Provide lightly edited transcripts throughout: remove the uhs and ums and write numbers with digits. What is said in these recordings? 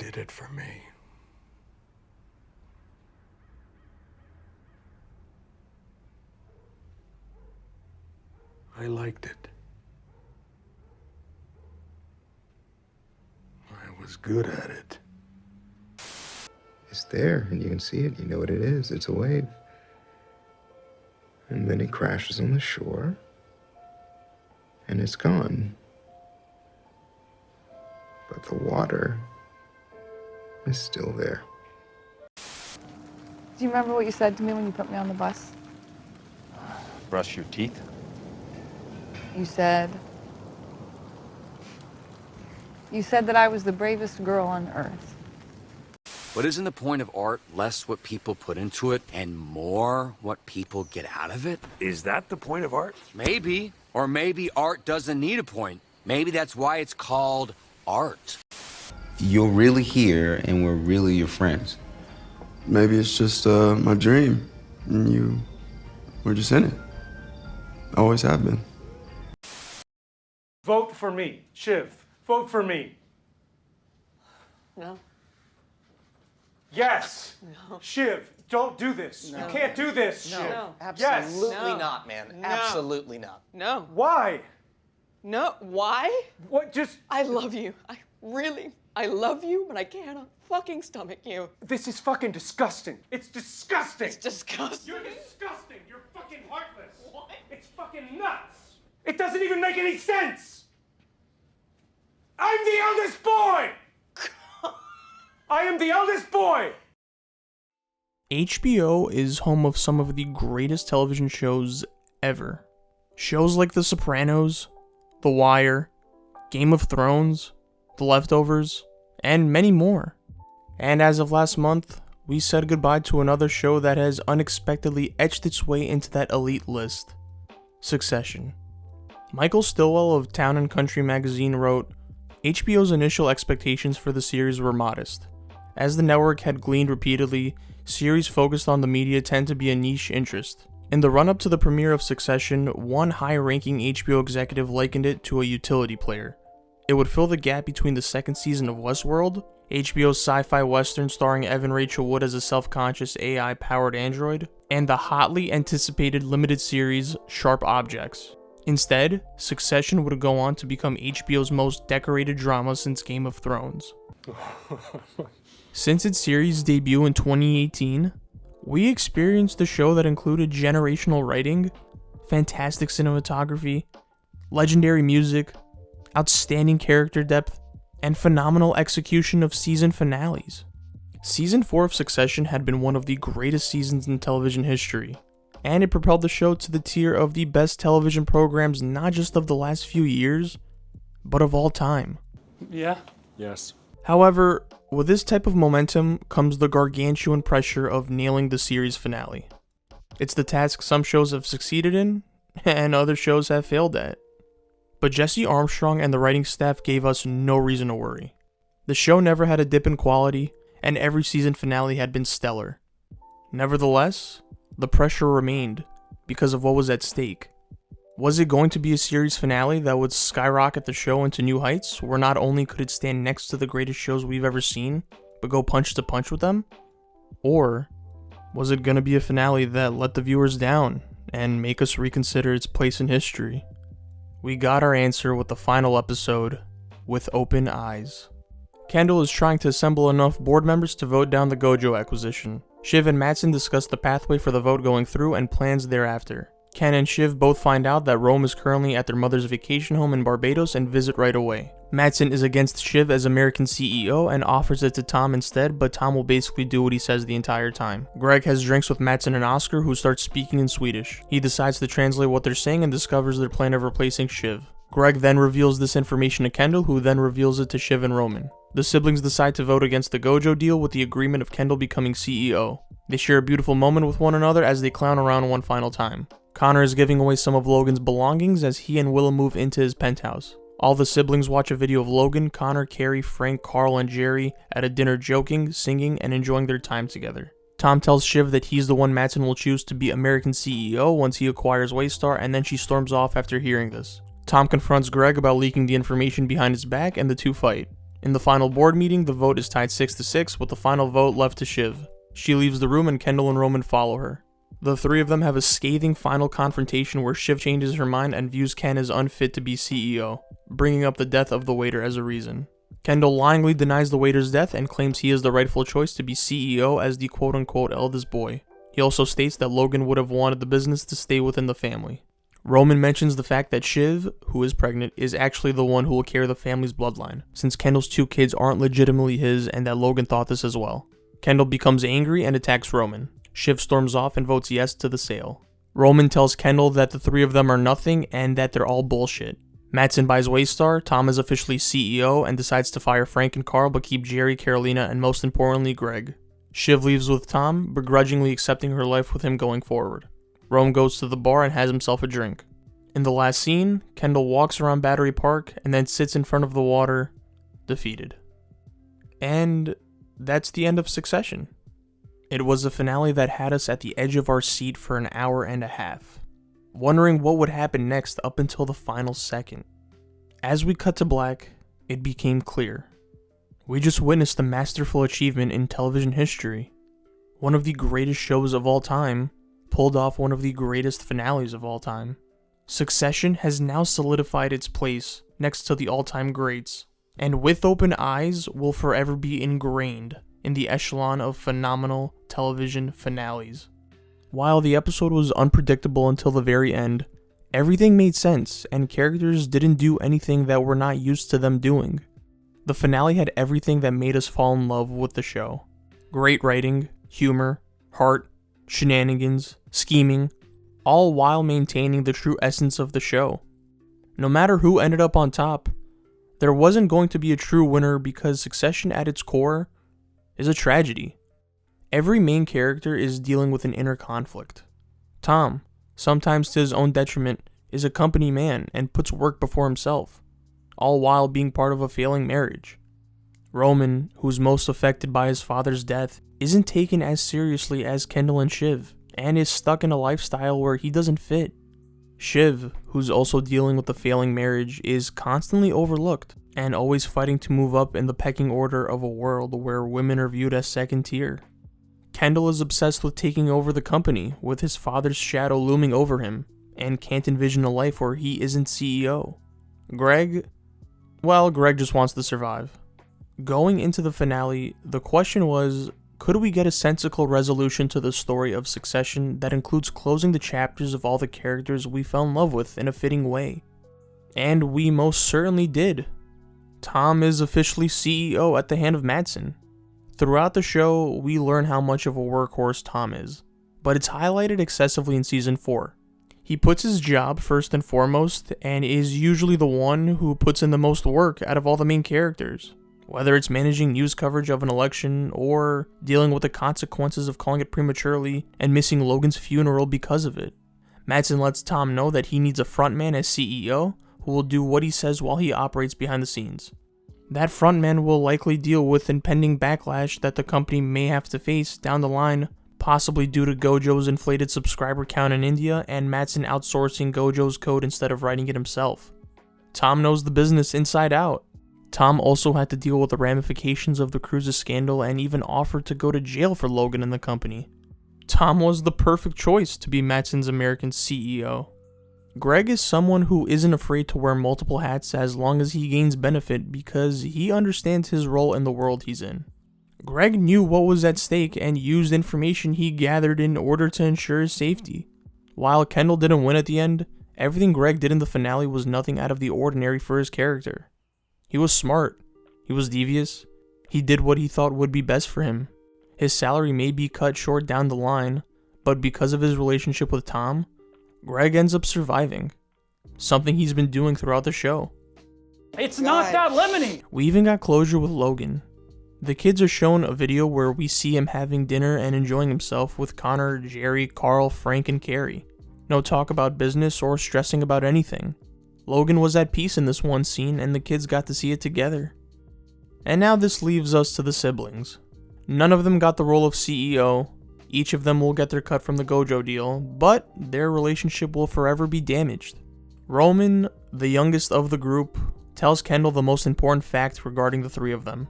did it for me. I liked it. I was good at it. It's there, and you can see it. You know what it is. It's a wave. And then it crashes on the shore, and it's gone. But the water is still there. Do you remember what you said to me when you put me on the bus? Brush your teeth? You said that I was the bravest girl on earth. But isn't the point of art less what people put into it and more what people get out of it? Is that the point of art? Maybe. Or maybe art doesn't need a point. Maybe that's why it's called art. You're really here, and we're really your friends. Maybe it's just my dream, and we're just in it. Always have been. Vote for me. Shiv, vote for me. No. Yes. No. Shiv, don't do this. No. You can't do this, No. Shiv. No. Absolutely No. not, man. No. Absolutely not. No. Why? No. Why? What, just... I love you. I love you, but I cannot fucking stomach you. This is fucking disgusting. It's disgusting. It's disgusting. You're disgusting. You're fucking heartless. What? It's fucking nuts. It doesn't even make any sense. I'm the eldest boy. I am the eldest boy. HBO is home of some of the greatest television shows ever. Shows like The Sopranos, The Wire, Game of Thrones, The Leftovers, and many more. And as of last month, we said goodbye to another show that has unexpectedly etched its way into that elite list: Succession. Michael Stillwell of Town and Country magazine wrote, HBO's initial expectations for the series were modest. As the network had gleaned repeatedly, series focused on the media tend to be a niche interest. In the run-up to the premiere of Succession, one high-ranking HBO executive likened it to a utility player. It would fill the gap between the second season of Westworld, HBO's sci-fi western starring Evan Rachel Wood as a self-conscious AI-powered android, and the hotly anticipated limited series Sharp Objects. Instead, Succession would go on to become HBO's most decorated drama since Game of Thrones. Since its series' debut in 2018, we experienced a show that included generational writing, fantastic cinematography, legendary music, outstanding character depth, and phenomenal execution of season finales. Season 4 of Succession had been one of the greatest seasons in television history, and it propelled the show to the tier of the best television programs not just of the last few years, but of all time. Yeah? Yes. However, with this type of momentum comes the gargantuan pressure of nailing the series finale. It's the task some shows have succeeded in, and other shows have failed at. But Jesse Armstrong and the writing staff gave us no reason to worry. The show never had a dip in quality, and every season finale had been stellar. Nevertheless, the pressure remained because of what was at stake. Was it going to be a series finale that would skyrocket the show into new heights, where not only could it stand next to the greatest shows we've ever seen, but go punch to punch with them? Or was it going to be a finale that let the viewers down and make us reconsider its place in history? We got our answer with the final episode, With Open Eyes. Kendall is trying to assemble enough board members to vote down the Gojo acquisition. Shiv and Matsson discuss the pathway for the vote going through and plans thereafter. Ken and Shiv both find out that Rome is currently at their mother's vacation home in Barbados and visit right away. Matsson is against Shiv as American CEO and offers it to Tom instead, but Tom will basically do what he says the entire time. Greg has drinks with Matsson and Oscar, who starts speaking in Swedish. He decides to translate what they're saying and discovers their plan of replacing Shiv. Greg then reveals this information to Kendall, who then reveals it to Shiv and Roman. The siblings decide to vote against the Gojo deal with the agreement of Kendall becoming CEO. They share a beautiful moment with one another as they clown around one final time. Connor is giving away some of Logan's belongings as he and Willem move into his penthouse. All the siblings watch a video of Logan, Connor, Carrie, Frank, Carl, and Jerry at a dinner joking, singing, and enjoying their time together. Tom tells Shiv that he's the one Matsson will choose to be American CEO once he acquires Waystar, and then she storms off after hearing this. Tom confronts Greg about leaking the information behind his back, and the two fight. In the final board meeting, the vote is tied 6-6 with the final vote left to Shiv. She leaves the room and Kendall and Roman follow her. The three of them have a scathing final confrontation where Shiv changes her mind and views Ken as unfit to be CEO, bringing up the death of the waiter as a reason. Kendall lyingly denies the waiter's death and claims he is the rightful choice to be CEO as the quote-unquote eldest boy. He also states that Logan would have wanted the business to stay within the family. Roman mentions the fact that Shiv, who is pregnant, is actually the one who will carry the family's bloodline, since Kendall's 2 kids aren't legitimately his and that Logan thought this as well. Kendall becomes angry and attacks Roman. Shiv storms off and votes yes to the sale. Roman tells Kendall that the three of them are nothing and that they're all bullshit. Matsson buys Waystar, Tom is officially CEO and decides to fire Frank and Carl but keep Jerry, Carolina, and most importantly Greg. Shiv leaves with Tom, begrudgingly accepting her life with him going forward. Rome goes to the bar and has himself a drink. In the last scene, Kendall walks around Battery Park and then sits in front of the water, defeated. And that's the end of Succession. It was a finale that had us at the edge of our seat for an hour and a half, wondering what would happen next up until the final second. As we cut to black, it became clear. We just witnessed a masterful achievement in television history. One of the greatest shows of all time pulled off one of the greatest finales of all time. Succession has now solidified its place next to the all-time greats, and With Open Eyes will forever be ingrained in the echelon of phenomenal television finales. While the episode was unpredictable until the very end, everything made sense and characters didn't do anything that we're not used to them doing. The finale had everything that made us fall in love with the show. Great writing, humor, heart, shenanigans, scheming, all while maintaining the true essence of the show. No matter who ended up on top, there wasn't going to be a true winner because Succession at its core is a tragedy. Every main character is dealing with an inner conflict. Tom, sometimes to his own detriment, is a company man and puts work before himself, all while being part of a failing marriage. Roman, who's most affected by his father's death, isn't taken as seriously as Kendall and Shiv, and is stuck in a lifestyle where he doesn't fit. Shiv, who's also dealing with a failing marriage, is constantly overlooked, and always fighting to move up in the pecking order of a world where women are viewed as second tier. Kendall is obsessed with taking over the company, with his father's shadow looming over him, and can't envision a life where he isn't CEO. Greg just wants to survive. Going into the finale, the question was, could we get a sensical resolution to the story of Succession that includes closing the chapters of all the characters we fell in love with in a fitting way? And we most certainly did. Tom is officially CEO at the hand of Matsson. Throughout the show, we learn how much of a workhorse Tom is, but it's highlighted excessively in Season 4. He puts his job first and foremost, and is usually the one who puts in the most work out of all the main characters. Whether it's managing news coverage of an election, or dealing with the consequences of calling it prematurely and missing Logan's funeral because of it. Matsson lets Tom know that he needs a frontman as CEO who will do what he says while he operates behind the scenes. That frontman will likely deal with impending backlash that the company may have to face down the line, possibly due to Gojo's inflated subscriber count in India and Matsson outsourcing Gojo's code instead of writing it himself. Tom knows the business inside out. Tom also had to deal with the ramifications of the cruises scandal and even offered to go to jail for Logan and the company. Tom was the perfect choice to be Matsson's American CEO. Greg is someone who isn't afraid to wear multiple hats as long as he gains benefit because he understands his role in the world he's in. Greg knew what was at stake and used information he gathered in order to ensure his safety. While Kendall didn't win at the end, everything Greg did in the finale was nothing out of the ordinary for his character. He was smart, he was devious, he did what he thought would be best for him. His salary may be cut short down the line, but because of his relationship with Tom, Greg ends up surviving. Something he's been doing throughout the show. It's not that lemony! We even got closure with Logan. The kids are shown a video where we see him having dinner and enjoying himself with Connor, Jerry, Carl, Frank, and Carrie. No talk about business or stressing about anything. Logan was at peace in this one scene and the kids got to see it together. And now this leaves us to the siblings. None of them got the role of CEO. Each of them will get their cut from the Gojo deal, but their relationship will forever be damaged. Roman, the youngest of the group, tells Kendall the most important fact regarding the three of them,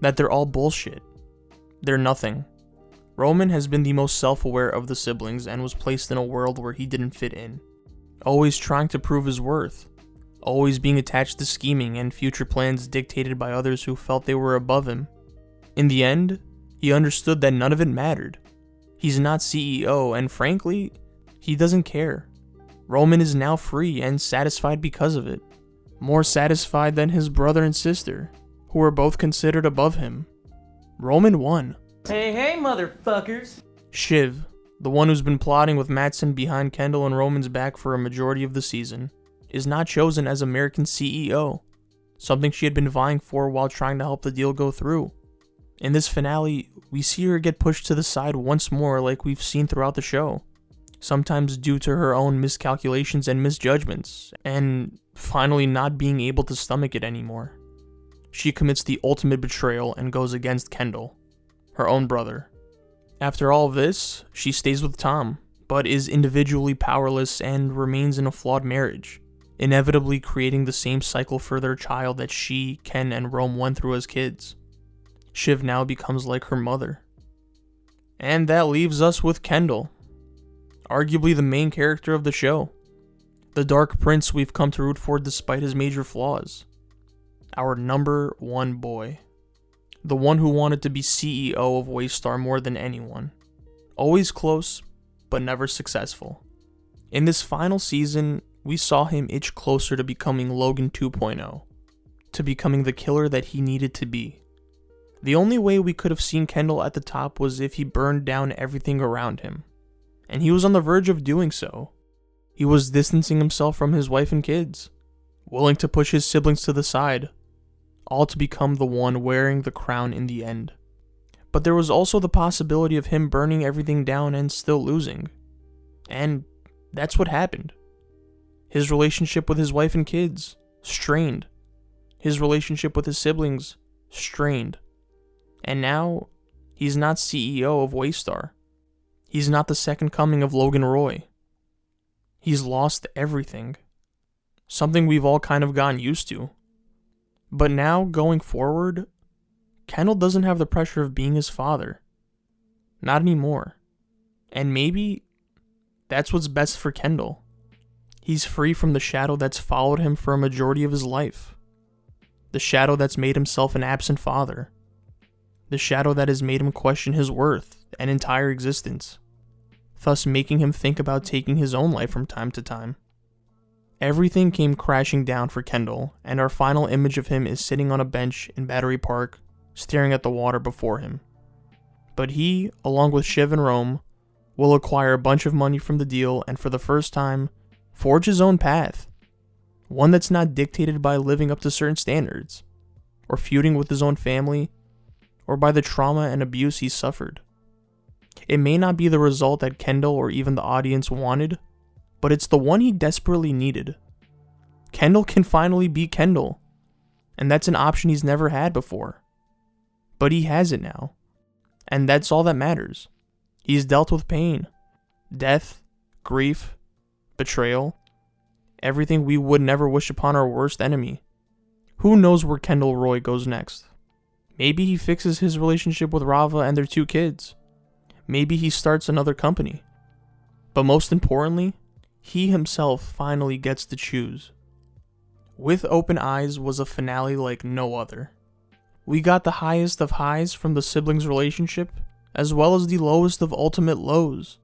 that they're all bullshit. They're nothing. Roman has been the most self-aware of the siblings and was placed in a world where he didn't fit in, always trying to prove his worth, always being attached to scheming and future plans dictated by others who felt they were above him. In the end, he understood that none of it mattered. He's not CEO, and frankly, he doesn't care. Roman is now free and satisfied because of it. More satisfied than his brother and sister, who were both considered above him. Roman won. Hey, motherfuckers! Shiv, the one who's been plotting with Matsson behind Kendall and Roman's back for a majority of the season, is not chosen as American CEO, something she had been vying for while trying to help the deal go through. In this finale, we see her get pushed to the side once more like we've seen throughout the show, sometimes due to her own miscalculations and misjudgments, and finally not being able to stomach it anymore. She commits the ultimate betrayal and goes against Kendall, her own brother. After all of this, she stays with Tom, but is individually powerless and remains in a flawed marriage, inevitably creating the same cycle for their child that she, Ken, and Rome went through as kids. Shiv now becomes like her mother. And that leaves us with Kendall, arguably the main character of the show, the dark prince we've come to root for despite his major flaws. Our number one boy. The one who wanted to be CEO of Waystar more than anyone. Always close, but never successful. In this final season, we saw him itch closer to becoming Logan 2.0, to becoming the killer that he needed to be. The only way we could have seen Kendall at the top was if he burned down everything around him, and he was on the verge of doing so. He was distancing himself from his wife and kids, willing to push his siblings to the side, all to become the one wearing the crown in the end. But there was also the possibility of him burning everything down and still losing. And that's what happened. His relationship with his wife and kids, strained. His relationship with his siblings, strained. And now, he's not CEO of Waystar. He's not the second coming of Logan Roy. He's lost everything. Something we've all kind of gotten used to. But now, going forward, Kendall doesn't have the pressure of being his father. Not anymore. And maybe that's what's best for Kendall. He's free from the shadow that's followed him for a majority of his life. The shadow that's made himself an absent father. The shadow that has made him question his worth and entire existence, thus making him think about taking his own life from time to time. Everything came crashing down for Kendall, and our final image of him is sitting on a bench in Battery Park, staring at the water before him. But he, along with Shiv and Rome, will acquire a bunch of money from the deal and for the first time, forge his own path. One that's not dictated by living up to certain standards, or feuding with his own family, or by the trauma and abuse he suffered. It may not be the result that Kendall or even the audience wanted, but it's the one he desperately needed. Kendall can finally be Kendall, and that's an option he's never had before. But he has it now, and that's all that matters. He's dealt with pain, death, grief, betrayal, everything we would never wish upon our worst enemy. Who knows where Kendall Roy goes next? Maybe he fixes his relationship with Rava and their 2 kids. Maybe he starts another company. But most importantly, he himself finally gets to choose. With Open Eyes was a finale like no other. We got the highest of highs from the siblings' relationship, as well as the lowest of ultimate lows.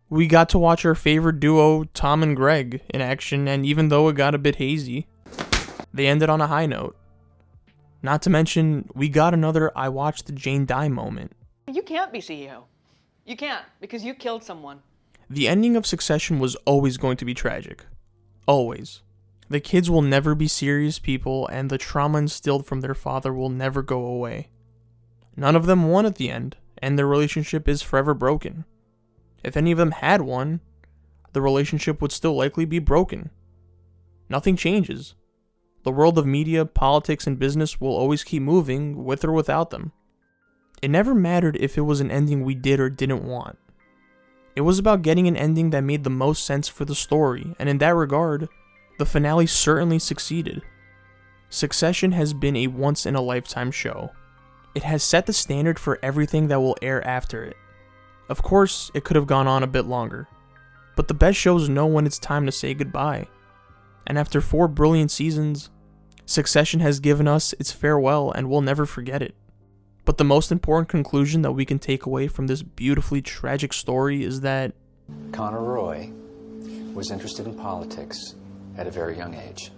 We got to watch our favorite duo, Tom and Greg, in action, and even though it got a bit hazy, they ended on a high note. Not to mention, we got another I watched Jane die moment. You can't be CEO. You can't, because you killed someone. The ending of Succession was always going to be tragic. Always. The kids will never be serious people, and the trauma instilled from their father will never go away. None of them won at the end, and their relationship is forever broken. If any of them had won, the relationship would still likely be broken. Nothing changes. The world of media, politics, and business will always keep moving, with or without them. It never mattered if it was an ending we did or didn't want. It was about getting an ending that made the most sense for the story, and in that regard, the finale certainly succeeded. Succession has been a once-in-a-lifetime show. It has set the standard for everything that will air after it. Of course, it could have gone on a bit longer, but the best shows know when it's time to say goodbye. And after 4 brilliant seasons, Succession has given us its farewell and we'll never forget it. But the most important conclusion that we can take away from this beautifully tragic story is that Connor Roy was interested in politics at a very young age.